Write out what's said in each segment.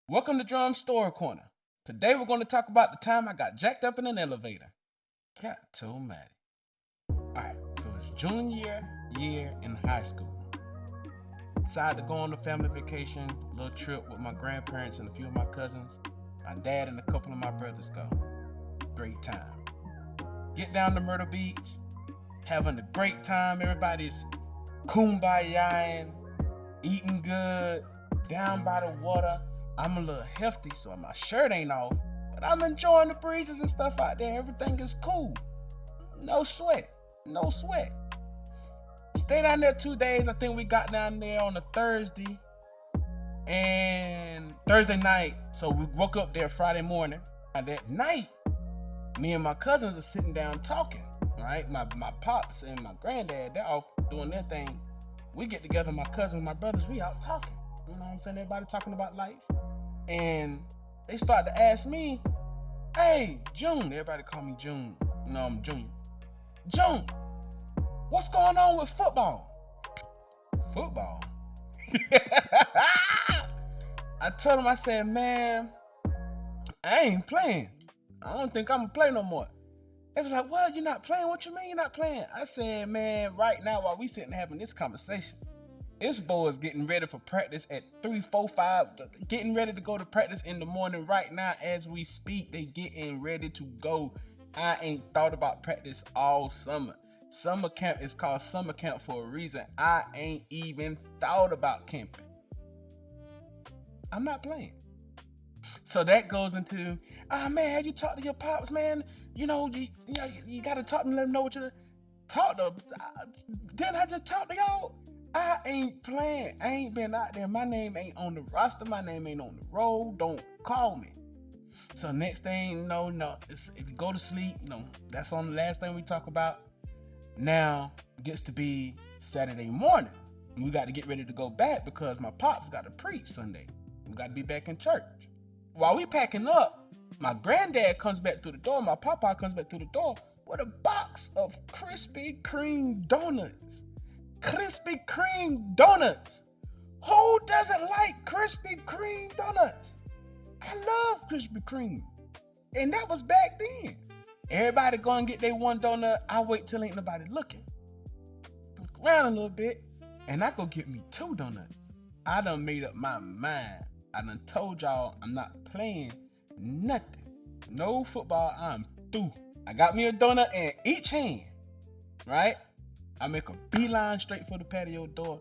Welcome to Drum Story Corner. Today we're going to talk about the time I got jacked up in an elevator. Got too mad. Alright, so it's junior year in high school. Decided to go on a family vacation, little trip with my grandparents and a few of my cousins. My dad and a couple of my brothers go. Great time. Get down to Myrtle Beach, having a great time. Everybody's kumbayaing, eating good, down by the water. I'm a little hefty, so my shirt ain't off, but I'm enjoying the breezes and stuff out there. Everything is cool. No sweat. No sweat. Stayed down there 2 days. I think we got down there on a Thursday and Thursday night. So we woke up there Friday morning. And that night, me and my cousins are sitting down talking. Right? My pops and my granddad, they're off doing their thing. We get together, my cousins, my brothers, we out talking. You know what I'm saying? Everybody talking about life. And they started to ask me, hey, June. Everybody call me June. No, I'm Junior. June, what's going on with football? Football? I told him, I said, man, I ain't playing. I don't think I'm going to play no more. They was like, well, you're not playing? What you mean you're not playing? I said, man, right now while we sitting having this conversation, this boy is getting ready for practice at 3, 4, 5, getting ready to go to practice in the morning right now as we speak. They getting ready to go. I ain't thought about practice all summer. Summer camp is called summer camp for a reason. I ain't even thought about camping. I'm not playing. So that goes into, man, have you talked to your pops, man? You got to talk to them, let them know what you talk to. Didn't I just talk to y'all? I ain't playing. I ain't been out there. My name ain't on the roster. My name ain't on the road. Don't call me. So next thing, no. If you go to sleep, that's on the last thing we talk about. Now it gets to be Saturday morning. We got to get ready to go back because my pops got to preach Sunday. We got to be back in church. While we packing up, my granddad comes back through the door. My papa comes back through the door with a box of Krispy Kreme donuts. Krispy Kreme donuts. Who doesn't like Krispy Kreme donuts? I love Krispy Kreme. And that was back then. Everybody go and get their one donut. I wait till ain't nobody looking. Look around a little bit. And I go get me 2 donuts. I done made up my mind. I done told y'all I'm not playing nothing. No football. I'm through. I got me a donut in each hand. Right? I make a beeline straight for the patio door,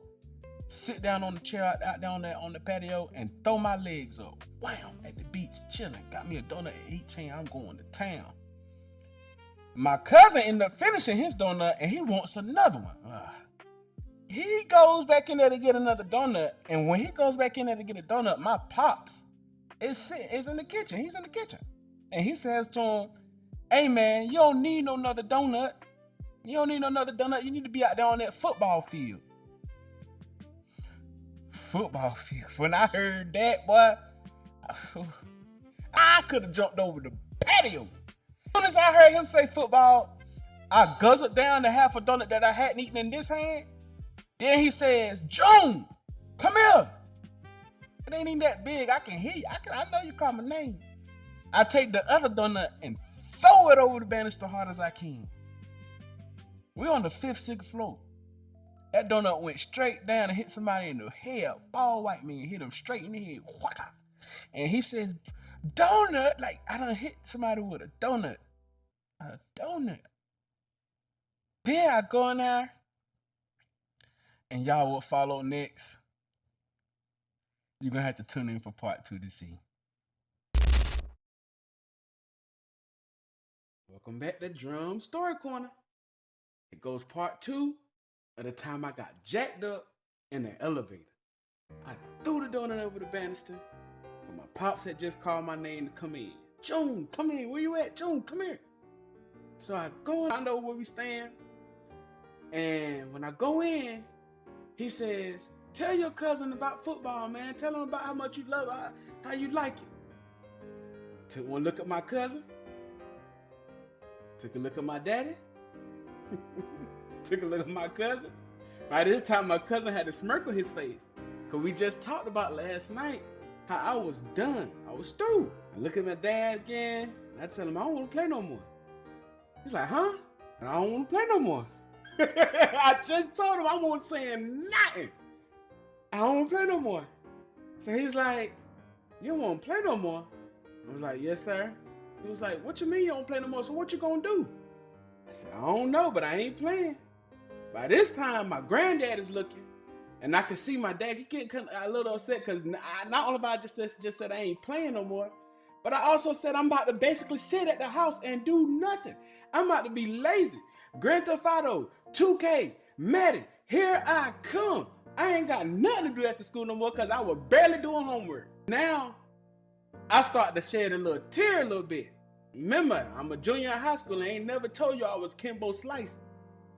sit down on the chair out there on the patio, and throw my legs up. Wham! At the beach, chilling. Got me a donut in each hand. I'm going to town. My cousin ended up finishing his donut, and he wants another one. He goes back in there to get another donut, and when he goes back in there to get a donut, my pops is in the kitchen. He's in the kitchen, and he says to him, "Hey man, you don't need no another donut. You don't need no another donut. You need to be out there on that football field." Football field. When I heard that, boy, I could have jumped over the patio. As soon as I heard him say football, I guzzled down the half a donut that I hadn't eaten in this hand. Then he says, "June, come here." It ain't even that big. I can hear you. I know you call my name. I take the other donut and throw it over the banister hard as I can. We're on the 5th, 6th floor. That donut went straight down and hit somebody in the head. Bald white man hit him straight in the head. Whaka. And he says, "Donut?" Like I done hit somebody with a donut. A donut. Then I go in there, and y'all will follow next. You're going to have to tune in for part 2 to see. Welcome back to Drum Story Corner. It goes part 2 of the time I got jacked up in the elevator. I threw the donut over the banister, but my pops had just called my name to come in. "June, come in. Where you at? June, come here." So I go in, I know where we stand. And when I go in, he says, "Tell your cousin about football, man. Tell him about how much you love it, how you like it." Took one look at my cousin. Took a look at my daddy. Took a look at my cousin. By this time, my cousin had a smirk on his face. Because we just talked about last night. how I was done. I was through. I look at my dad again, and I tell him I don't want to play no more. He's like, huh? I don't want to play no more. I just told him I wasn't saying nothing. I don't want to play no more. So he's like, you don't want to play no more? I was like, yes, sir. He was like, what you mean you don't play no more? So what you gonna do? I said, I don't know, but I ain't playing. By this time, my granddad is looking, and I can see my dad. He get a little upset because not only about I just said I ain't playing no more, but I also said I'm about to basically sit at the house and do nothing. I'm about to be lazy. Grand Theft Auto, 2K, Madden, here I come. I ain't got nothing to do after school no more because I was barely doing homework. Now, I start to shed a little tear a little bit. Remember, I'm a junior in high school and I ain't never told you I was Kimbo Slice.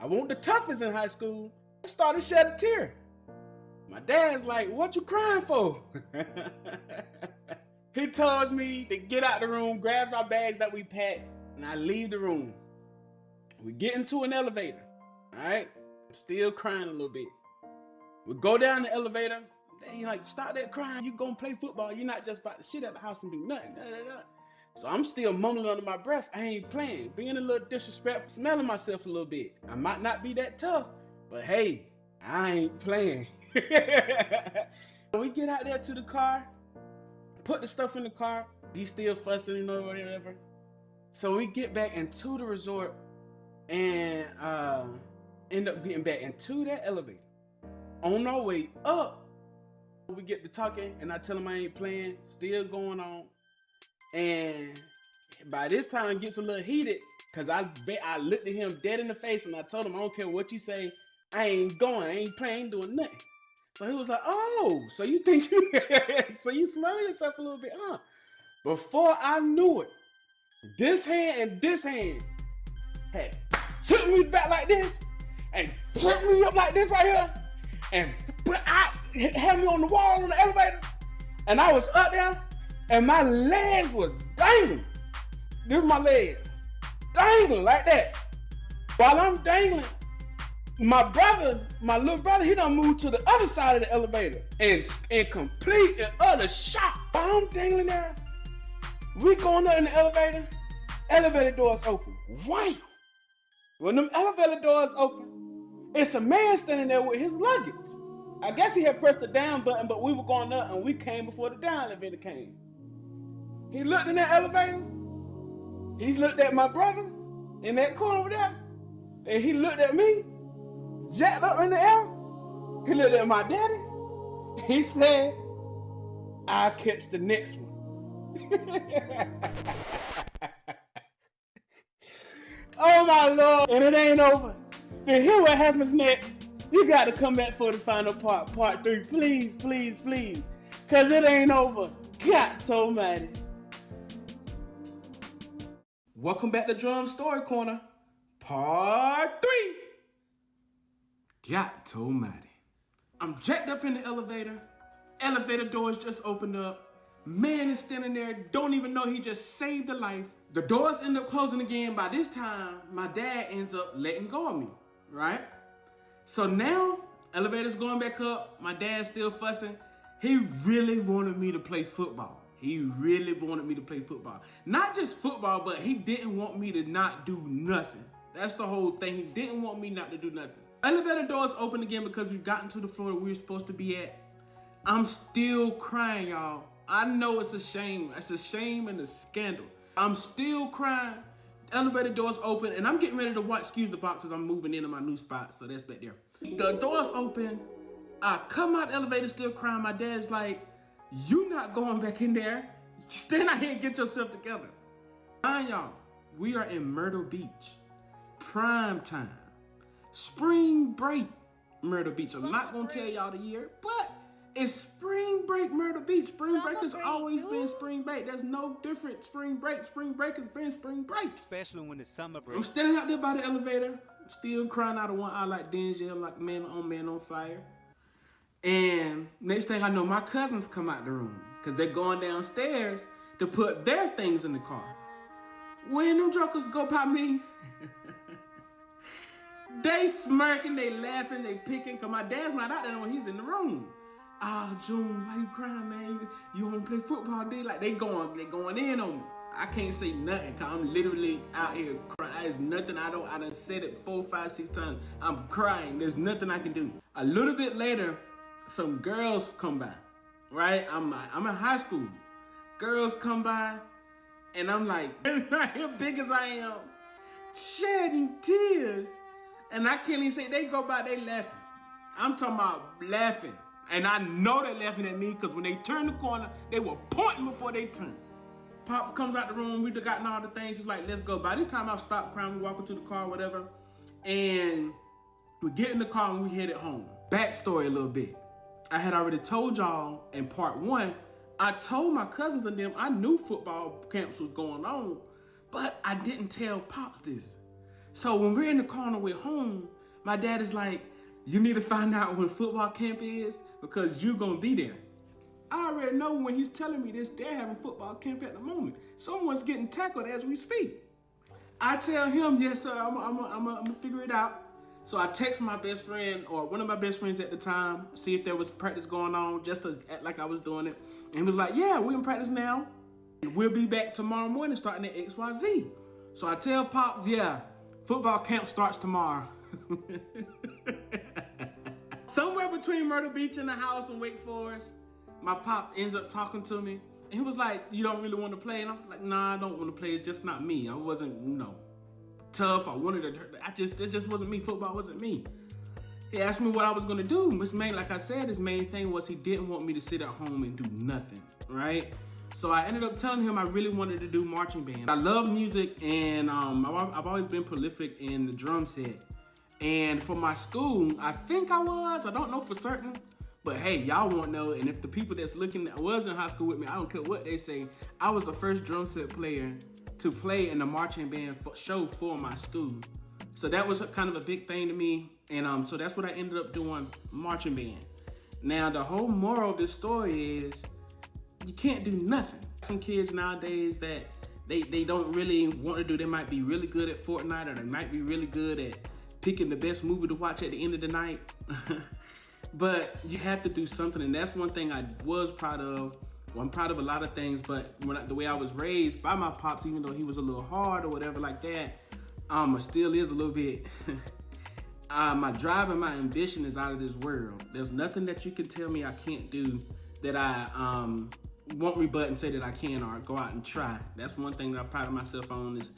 I wasn't the toughest in high school. I started to shed a tear. My dad's like, what you crying for? He tells me to get out the room, grabs our bags that we packed, and I leave the room. We get into an elevator, all right? I'm still crying a little bit. We go down the elevator. They like, stop that crying. You gonna play football. You're not just about to sit at the house and do nothing. So I'm still mumbling under my breath. I ain't playing. Being a little disrespectful, smelling myself a little bit. I might not be that tough, but hey, I ain't playing. We get out there to the car, put the stuff in the car. He's still fussing, you know, whatever. So we get back into the resort and end up getting back into that elevator. On our way up, we get to talking, and I tell him I ain't playing, still going on. And by this time, it gets a little heated because I looked at him dead in the face and I told him, I don't care what you say, I ain't going, I ain't playing, ain't doing nothing. So he was like, oh, so you think you, so you smell yourself a little bit, huh? Before I knew it, this hand and this hand had took me back like this and took me up like this right here and had me on the wall on the elevator, and I was up there and my legs was dangling. This was my leg dangling like that. While I'm dangling, my little brother, he done moved to the other side of the elevator and complete and utter shock. While I'm dangling there, we going up in the elevator doors open. Wham! When them elevator doors open, it's a man standing there with his luggage. I guess he had pressed the down button, but we were going up and we came before the down elevator came. He looked in that elevator. He looked at my brother in that corner over there. And he looked at me, jacked up in the air. He looked at my daddy. He said, I'll catch the next one. Oh my Lord. And it ain't over. Then hear what happens next. You got to come back for the final part 3. Please, please, please. Because it ain't over. God almighty. Welcome back to Drum Story Corner, part 3. God almighty. I'm jacked up in the elevator. Elevator doors just opened up. Man is standing there, don't even know he just saved a life. The doors end up closing again. By this time, my dad ends up letting go of me, right? So now, elevator's going back up. My dad's still fussing. He really wanted me to play football. He really wanted me to play football. Not just football, but he didn't want me to not do nothing. That's the whole thing. He didn't want me not to do nothing. Elevator doors open again because we've gotten to the floor we were supposed to be at. I'm still crying, y'all. I know it's a shame. It's a shame and a scandal. I'm still crying. Elevator doors open, and I'm getting ready to watch, excuse the boxes, I'm moving into my new spot, so that's back there. The doors open. I come out the elevator still crying. My dad's like, you not going back in there. Stand out here and get yourself together. Fine, y'all. We are in Myrtle Beach. Prime time. Spring break, Myrtle Beach. I'm not going to tell y'all the year, but it's spring break, Myrtle Beach. Spring break has always been spring break. There's no different spring break. Spring break has been spring break. Especially when it's summer break. I'm standing out there by the elevator, still crying out of one eye like Denzel, like man on fire. And next thing I know, my cousins come out the room because they're going downstairs to put their things in the car. When them jokers go by me, they smirking, they laughing, they picking, because my dad's not out there when he's in the room. "Ah, June, why you crying, man? You want to play football, dude?" Like they going in on me. I can't say nothing because I'm literally out here crying. There's nothing I done said it 4, 5, 6 times. I'm crying. There's nothing I can do. A little bit later, some girls come by, right? I'm in high school. Girls come by, and I'm like, as big as I am, shedding tears. And I can't even say, they go by, they laughing. I'm talking about laughing. And I know they're laughing at me because when they turned the corner, they were pointing before they turned. Pops comes out the room, we gotten all the things, he's like, let's go. By this time I've stopped crying, we walk into the car, whatever. And we get in the car and we headed home. Backstory a little bit. I had already told y'all in part 1, I told my cousins and them I knew football camps was going on, but I didn't tell Pops this. So when we're in the car on the way home, my dad is like, you need to find out when football camp is because you're gonna be there. I already know when he's telling me this, they're having football camp at the moment. Someone's getting tackled as we speak. I tell him, yes, sir, I'm gonna figure it out. So I text my best friend, or one of my best friends at the time, see if there was practice going on, just to act like I was doing it. And he was like, yeah, we're in practice now. We'll be back tomorrow morning starting at XYZ. So I tell Pops, yeah, football camp starts tomorrow. Somewhere between Myrtle Beach and the house in Wake Forest, my pop ends up talking to me. And he was like, you don't really want to play? And I was like, nah, I don't want to play. It's just not me. I wasn't, tough. I wanted to, it just wasn't me. Football wasn't me. He asked me what I was going to do. Like I said, his main thing was he didn't want me to sit at home and do nothing, right? So I ended up telling him I really wanted to do marching band. I love music, and I've always been prolific in the drum set. And for my school, I think I don't know for certain, but hey, y'all won't know. And if the people that's looking that was in high school with me, I don't care what they say, I was the first drum set player to play in the marching band show for my school. So that was kind of a big thing to me. And so that's what I ended up doing, marching band. Now, the whole moral of this story is you can't do nothing. Some kids nowadays that they don't really want to do, they might be really good at Fortnite, or they might be really good at picking the best movie to watch at the end of the night. But you have to do something, and that's one thing I was proud of. Well, I'm proud of a lot of things, but the way I was raised by my pops, even though he was a little hard or whatever like that, still is a little bit. My drive and my ambition is out of this world. There's nothing that you can tell me I can't do that I won't rebut and say that I can, or go out and try. That's one thing that I'm proud of myself on, is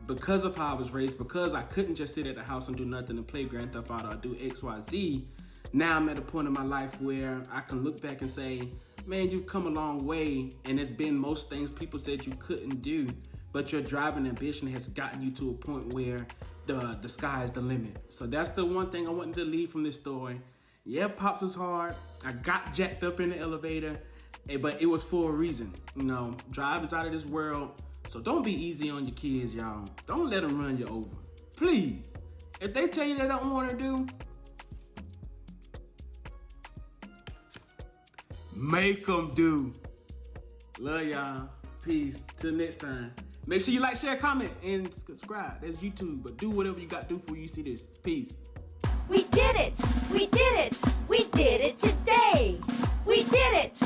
because of how I was raised, because I couldn't just sit at the house and do nothing and play Grand Theft Auto or do X, Y, Z. Now I'm at a point in my life where I can look back and say, man, you've come a long way, and it's been most things people said you couldn't do, but your drive and ambition has gotten you to a point where the sky is the limit. So that's the one thing I wanted to leave from this story. Yeah, Pops is hard. I got jacked up in the elevator, but it was for a reason. Drive is out of this world. So don't be easy on your kids, y'all. Don't let them run you over. Please. If they tell you they don't want to do, make them do. Love y'all. Peace. Till next time. Make sure you like, share, comment, and subscribe. That's YouTube, but do whatever you got to do before you see this. Peace. We did it! We did it! We did it today! We did it!